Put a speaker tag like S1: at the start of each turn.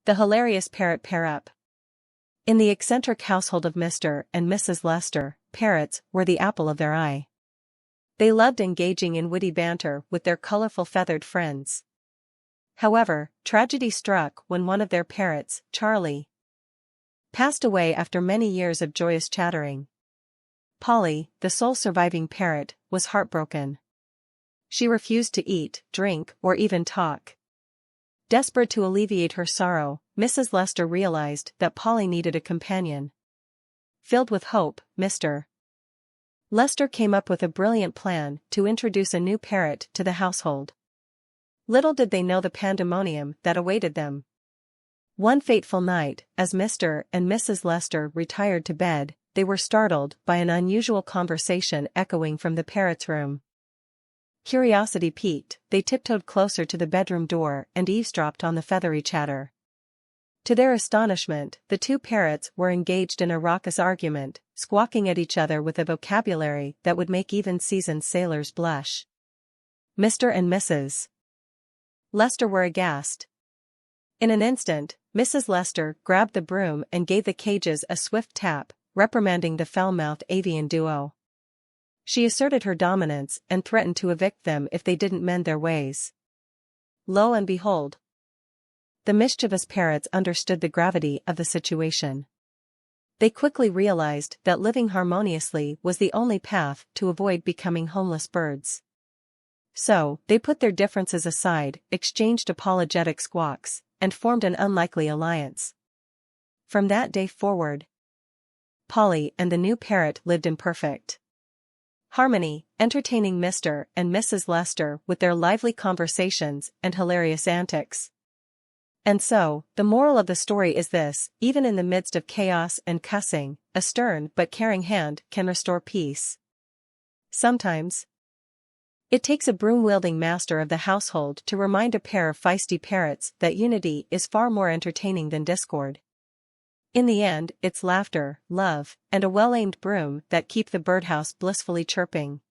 S1: The hilarious parrot Parrot. In the eccentric household of Mr. and Mrs. Lester, parrots were the apple of their eye. They loved engaging in witty banter with their colorful feathered friends. However, tragedy struck when one of their parrots, Charlie, passed away after many years of joyous chattering. Polly, the sole surviving parrot, was heartbroken. She refused to eat, drink, or even talk. Desperate to alleviate her sorrow, Mrs. Lester realized that Polly needed a companion. Filled with hope, Mr. Lester came up with a brilliant plan to introduce a new parrot to the household. Little did they know the pandemonium that awaited them. One fateful night, as Mr. and Mrs. Lester retired to bed, they were startled by an unusual conversation echoing from the parrot's room. Curiosity piqued, they tiptoed closer to the bedroom door and eavesdropped on the feathery chatter. To their astonishment, the two parrots were engaged in a raucous argument, squawking at each other with a vocabulary that would make even seasoned sailors blush. Mr. and Mrs. Lester were aghast. In an instant, Mrs. Lester grabbed the broom and gave the cages a swift tap, reprimanding the foul-mouthed avian duo. She asserted her dominance and threatened to evict them if they didn't mend their ways. Lo and behold! The mischievous parrots understood the gravity of the situation. They quickly realized that living harmoniously was the only path to avoid becoming homeless birds. So, they put their differences aside, exchanged apologetic squawks, and formed an unlikely alliance. From that day forward, Polly and the new parrot lived in perfect harmony, entertaining Mr. and Mrs. Lester with their lively conversations and hilarious antics. And so, the moral of the story is this: even in the midst of chaos and cussing, a stern but caring hand can restore peace. Sometimes, it takes a broom-wielding master of the household to remind a pair of feisty parrots that unity is far more entertaining than discord. In the end, it's laughter, love, and a well-aimed broom that keep the birdhouse blissfully chirping.